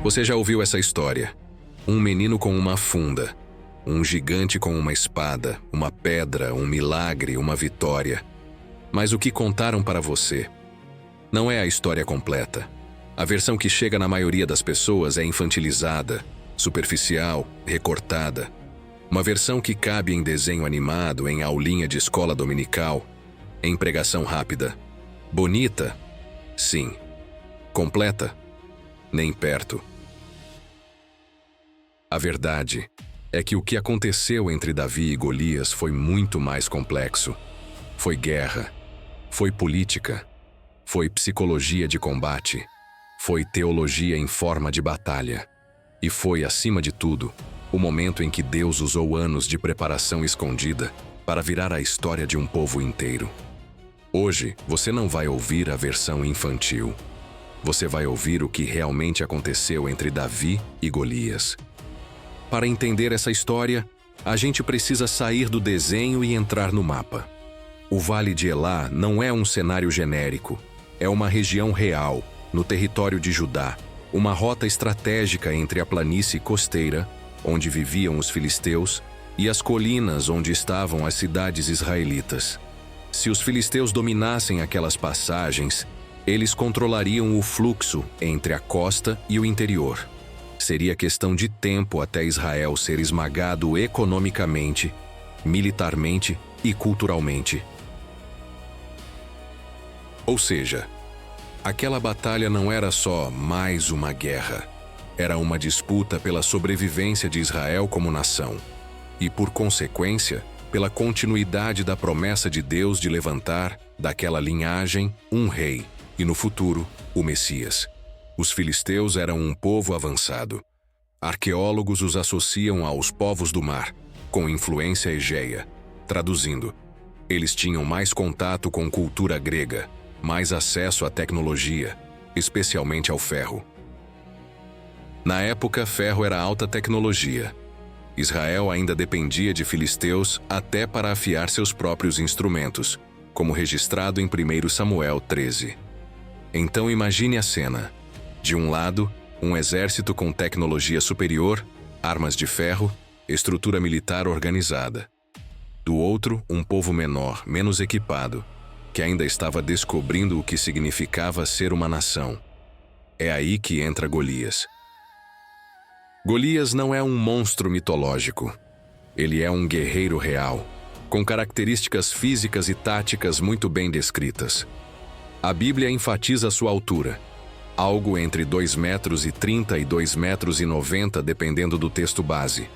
Você já ouviu essa história? Um menino com uma funda, um gigante com uma espada, uma pedra, um milagre, uma vitória. Mas o que contaram para você não é a história completa. A versão que chega na maioria das pessoas é infantilizada, superficial, recortada. Uma versão que cabe em desenho animado, em aulinha de escola dominical, em pregação rápida. Bonita? Sim. Completa? Nem perto. A verdade é que o que aconteceu entre Davi e Golias foi muito mais complexo. Foi guerra, foi política, foi psicologia de combate, foi teologia em forma de batalha. E foi, acima de tudo, o momento em que Deus usou anos de preparação escondida para virar a história de um povo inteiro. Hoje, você não vai ouvir a versão infantil. Você vai ouvir o que realmente aconteceu entre Davi e Golias. Para entender essa história, a gente precisa sair do desenho e entrar no mapa. O Vale de Elá não é um cenário genérico, é uma região real, no território de Judá, uma rota estratégica entre a planície costeira, onde viviam os filisteus, e as colinas onde estavam as cidades israelitas. Se os filisteus dominassem aquelas passagens, eles controlariam o fluxo entre a costa e o interior. Seria questão de tempo até Israel ser esmagado economicamente, militarmente e culturalmente. Ou seja, aquela batalha não era só mais uma guerra. Era uma disputa pela sobrevivência de Israel como nação. E, por consequência, pela continuidade da promessa de Deus de levantar, daquela linhagem, um rei, e no futuro, o Messias. Os filisteus eram um povo avançado. Arqueólogos os associam aos povos do mar, com influência egeia. Traduzindo, eles tinham mais contato com cultura grega, mais acesso à tecnologia, especialmente ao ferro. Na época, ferro era alta tecnologia. Israel ainda dependia de filisteus até para afiar seus próprios instrumentos, como registrado em 1 Samuel 13. Então imagine a cena. De um lado, um exército com tecnologia superior, armas de ferro, estrutura militar organizada. Do outro, um povo menor, menos equipado, que ainda estava descobrindo o que significava ser uma nação. É aí que entra Golias. Golias não é um monstro mitológico. Ele é um guerreiro real, com características físicas e táticas muito bem descritas. A Bíblia enfatiza sua altura, algo entre 2,30 metros e 2,90 metros, dependendo do texto base.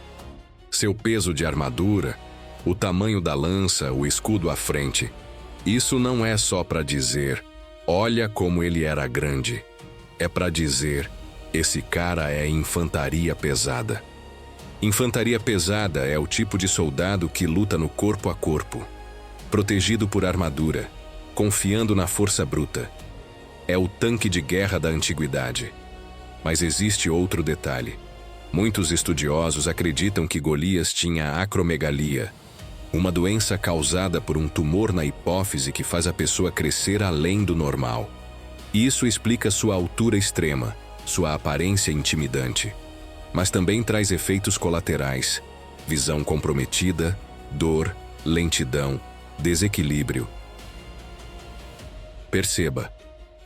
Seu peso de armadura, o tamanho da lança, o escudo à frente. Isso não é só para dizer, olha como ele era grande. É para dizer, esse cara é infantaria pesada. Infantaria pesada é o tipo de soldado que luta no corpo a corpo, protegido por armadura, confiando na força bruta. É o tanque de guerra da antiguidade. Mas existe outro detalhe. Muitos estudiosos acreditam que Golias tinha acromegalia, uma doença causada por um tumor na hipófise que faz a pessoa crescer além do normal. Isso explica sua altura extrema, sua aparência intimidante. Mas também traz efeitos colaterais: visão comprometida, dor, lentidão, desequilíbrio. Perceba,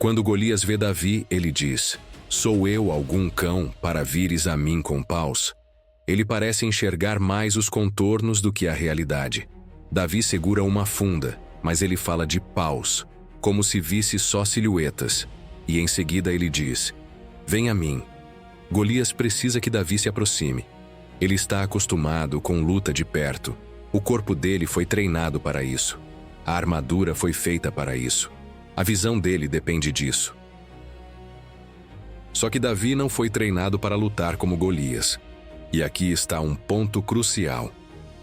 quando Golias vê Davi, ele diz, sou eu algum cão para vires a mim com paus? Ele parece enxergar mais os contornos do que a realidade. Davi segura uma funda, mas ele fala de paus, como se visse só silhuetas. E em seguida ele diz, vem a mim. Golias precisa que Davi se aproxime. Ele está acostumado com luta de perto. O corpo dele foi treinado para isso. A armadura foi feita para isso. A visão dele depende disso. Só que Davi não foi treinado para lutar como Golias. E aqui está um ponto crucial.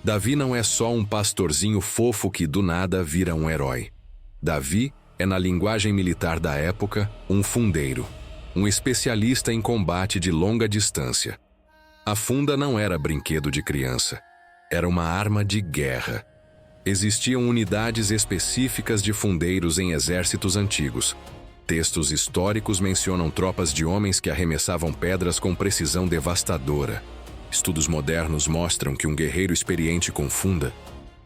Davi não é só um pastorzinho fofo que do nada vira um herói. Davi é, na linguagem militar da época, um fundeiro, um especialista em combate de longa distância. A funda não era brinquedo de criança. Era uma arma de guerra. Existiam unidades específicas de fundeiros em exércitos antigos. Textos históricos mencionam tropas de homens que arremessavam pedras com precisão devastadora. Estudos modernos mostram que um guerreiro experiente com funda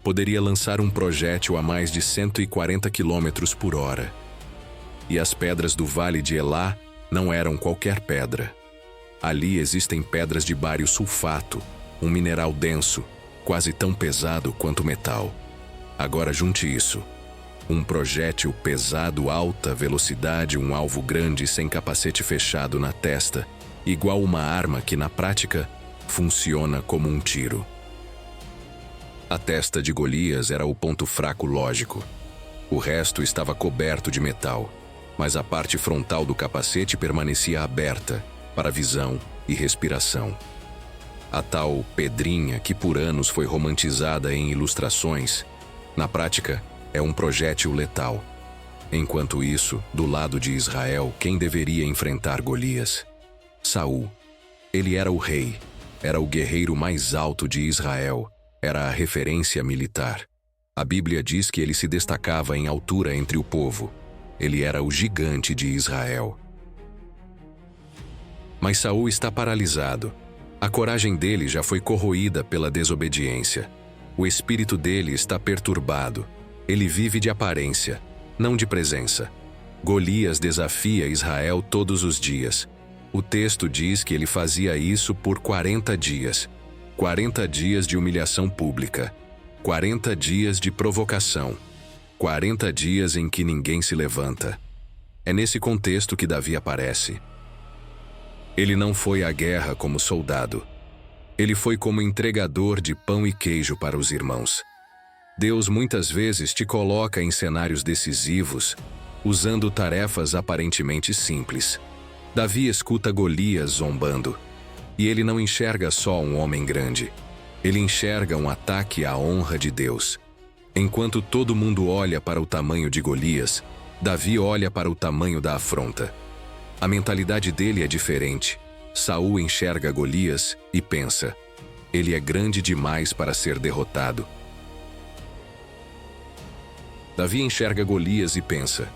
poderia lançar um projétil a mais de 140 km por hora. E as pedras do Vale de Elá não eram qualquer pedra. Ali existem pedras de bário sulfato, um mineral denso, quase tão pesado quanto metal. Agora junte isso. Um projétil pesado, alta velocidade, um alvo grande sem capacete fechado na testa, igual uma arma que, na prática, funciona como um tiro. A testa de Golias era o ponto fraco lógico. O resto estava coberto de metal, mas a parte frontal do capacete permanecia aberta para visão e respiração. A tal pedrinha que por anos foi romantizada em ilustrações, na prática, é um projétil letal. Enquanto isso, do lado de Israel, quem deveria enfrentar Golias? Saul. Ele era o rei, era o guerreiro mais alto de Israel, era a referência militar. A Bíblia diz que ele se destacava em altura entre o povo. Ele era o gigante de Israel. Mas Saul está paralisado. A coragem dele já foi corroída pela desobediência. O espírito dele está perturbado. Ele vive de aparência, não de presença. Golias desafia Israel todos os dias. O texto diz que ele fazia isso por 40 dias. 40 dias de humilhação pública. 40 dias de provocação. 40 dias em que ninguém se levanta. É nesse contexto que Davi aparece. Ele não foi à guerra como soldado. Ele foi como entregador de pão e queijo para os irmãos. Deus muitas vezes te coloca em cenários decisivos, usando tarefas aparentemente simples. Davi escuta Golias zombando. E ele não enxerga só um homem grande. Ele enxerga um ataque à honra de Deus. Enquanto todo mundo olha para o tamanho de Golias, Davi olha para o tamanho da afronta. A mentalidade dele é diferente. Saul enxerga Golias e pensa: ele é grande demais para ser derrotado. Davi enxerga Golias e pensa: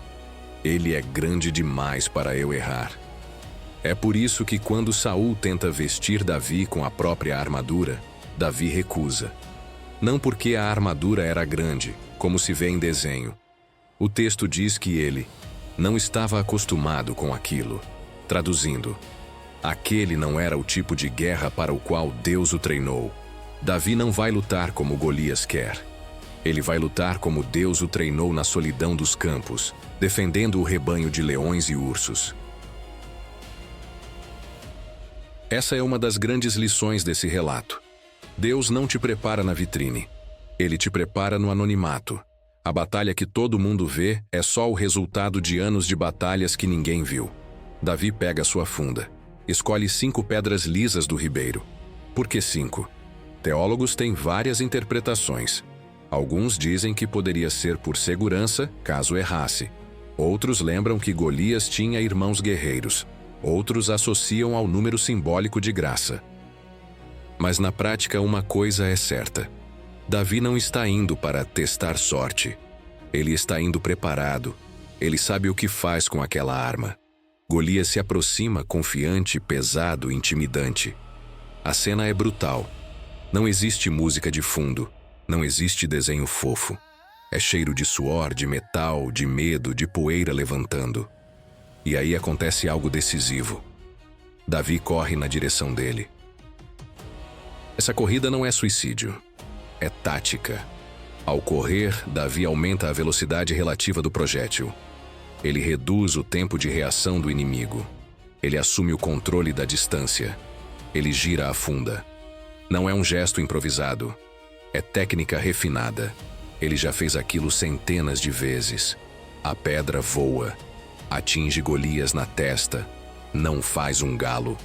ele é grande demais para eu errar. É por isso que quando Saul tenta vestir Davi com a própria armadura, Davi recusa. Não porque a armadura era grande, como se vê em desenho. O texto diz que ele não estava acostumado com aquilo. Traduzindo, aquele não era o tipo de guerra para o qual Deus o treinou. Davi não vai lutar como Golias quer. Ele vai lutar como Deus o treinou na solidão dos campos, defendendo o rebanho de leões e ursos. Essa é uma das grandes lições desse relato. Deus não te prepara na vitrine. Ele te prepara no anonimato. A batalha que todo mundo vê é só o resultado de anos de batalhas que ninguém viu. Davi pega sua funda. Escolhe 5 pedras lisas do ribeiro. Por que 5? Teólogos têm várias interpretações. Alguns dizem que poderia ser por segurança, caso errasse. Outros lembram que Golias tinha irmãos guerreiros. Outros associam ao número simbólico de graça. Mas na prática uma coisa é certa. Davi não está indo para testar sorte. Ele está indo preparado. Ele sabe o que faz com aquela arma. Golias se aproxima confiante, pesado, intimidante. A cena é brutal. Não existe música de fundo. Não existe desenho fofo. É cheiro de suor, de metal, de medo, de poeira levantando. E aí acontece algo decisivo. Davi corre na direção dele. Essa corrida não é suicídio. É tática. Ao correr, Davi aumenta a velocidade relativa do projétil. Ele reduz o tempo de reação do inimigo. Ele assume o controle da distância. Ele gira a funda. Não é um gesto improvisado. É técnica refinada. Ele já fez aquilo centenas de vezes. A pedra voa. Atinge Golias na testa. Não faz um galo.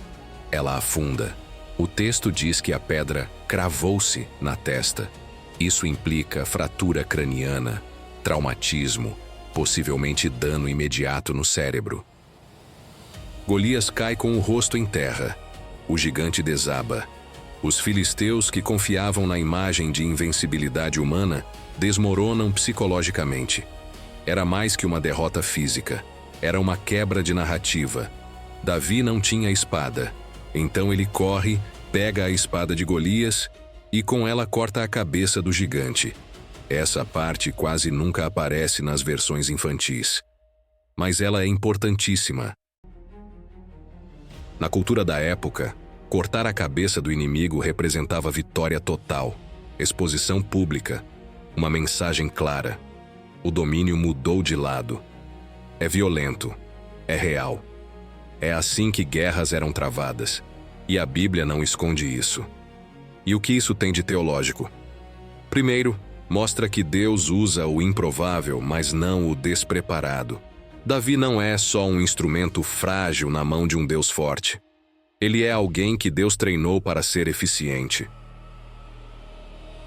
Ela afunda. O texto diz que a pedra cravou-se na testa. Isso implica fratura craniana, traumatismo, possivelmente dano imediato no cérebro. Golias cai com o rosto em terra. O gigante desaba. Os filisteus que confiavam na imagem de invencibilidade humana desmoronam psicologicamente. Era mais que uma derrota física. Era uma quebra de narrativa. Davi não tinha espada. Então ele corre, pega a espada de Golias e com ela corta a cabeça do gigante. Essa parte quase nunca aparece nas versões infantis. Mas ela é importantíssima. Na cultura da época, cortar a cabeça do inimigo representava vitória total, exposição pública, uma mensagem clara. O domínio mudou de lado. É violento, é real. É assim que guerras eram travadas, e a Bíblia não esconde isso. E o que isso tem de teológico? Primeiro, mostra que Deus usa o improvável, mas não o despreparado. Davi não é só um instrumento frágil na mão de um Deus forte. Ele é alguém que Deus treinou para ser eficiente.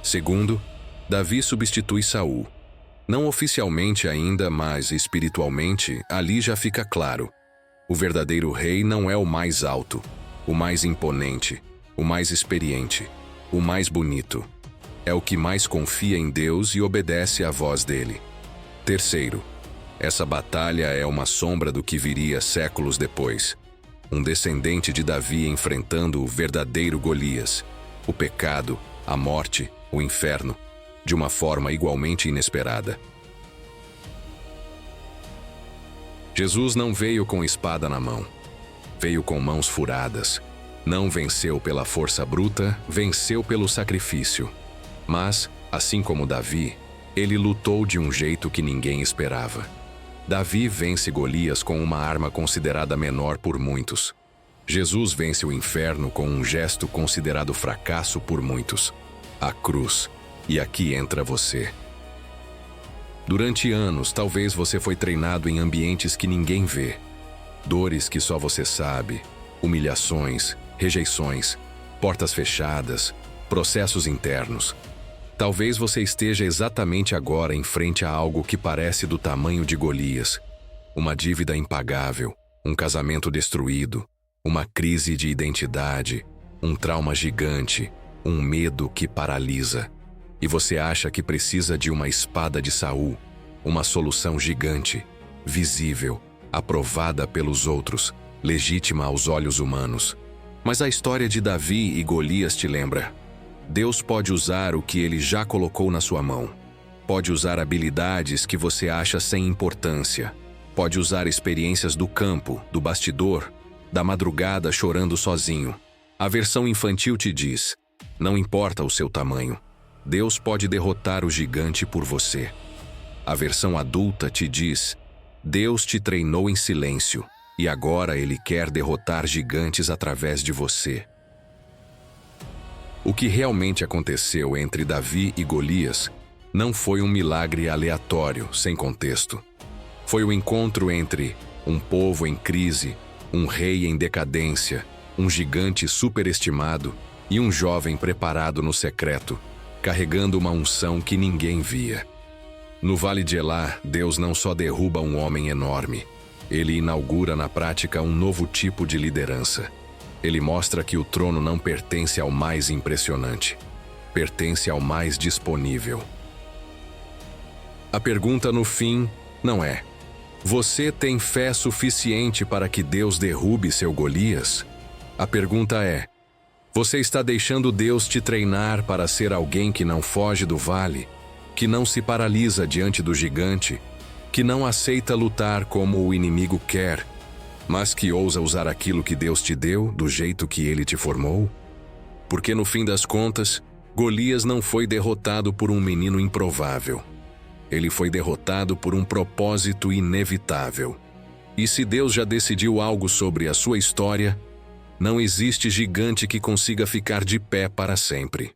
Segundo, Davi substitui Saul. Não oficialmente ainda, mas espiritualmente, ali já fica claro. O verdadeiro rei não é o mais alto, o mais imponente, o mais experiente, o mais bonito. É o que mais confia em Deus e obedece à voz dele. Terceiro, essa batalha é uma sombra do que viria séculos depois. Um descendente de Davi enfrentando o verdadeiro Golias, o pecado, a morte, o inferno, de uma forma igualmente inesperada. Jesus não veio com espada na mão. Veio com mãos furadas. Não venceu pela força bruta, venceu pelo sacrifício. Mas, assim como Davi, ele lutou de um jeito que ninguém esperava. Davi vence Golias com uma arma considerada menor por muitos. Jesus vence o inferno com um gesto considerado fracasso por muitos: a cruz. E aqui entra você. Durante anos, talvez você foi treinado em ambientes que ninguém vê. Dores que só você sabe, humilhações, rejeições, portas fechadas, processos internos. Talvez você esteja exatamente agora em frente a algo que parece do tamanho de Golias. Uma dívida impagável, um casamento destruído, uma crise de identidade, um trauma gigante, um medo que paralisa. E você acha que precisa de uma espada de Saul, uma solução gigante, visível, aprovada pelos outros, legítima aos olhos humanos. Mas a história de Davi e Golias te lembra. Deus pode usar o que ele já colocou na sua mão. Pode usar habilidades que você acha sem importância. Pode usar experiências do campo, do bastidor, da madrugada chorando sozinho. A versão infantil te diz: não importa o seu tamanho. Deus pode derrotar o gigante por você. A versão adulta te diz: Deus te treinou em silêncio, e agora Ele quer derrotar gigantes através de você. O que realmente aconteceu entre Davi e Golias não foi um milagre aleatório, sem contexto. Foi o encontro entre um povo em crise, um rei em decadência, um gigante superestimado e um jovem preparado no secreto, carregando uma unção que ninguém via. No Vale de Elá, Deus não só derruba um homem enorme, ele inaugura na prática um novo tipo de liderança. Ele mostra que o trono não pertence ao mais impressionante, pertence ao mais disponível. A pergunta no fim não é: você tem fé suficiente para que Deus derrube seu Golias? A pergunta é: você está deixando Deus te treinar para ser alguém que não foge do vale, que não se paralisa diante do gigante, que não aceita lutar como o inimigo quer, mas que ousa usar aquilo que Deus te deu do jeito que Ele te formou? Porque no fim das contas, Golias não foi derrotado por um menino improvável. Ele foi derrotado por um propósito inevitável. E se Deus já decidiu algo sobre a sua história, não existe gigante que consiga ficar de pé para sempre.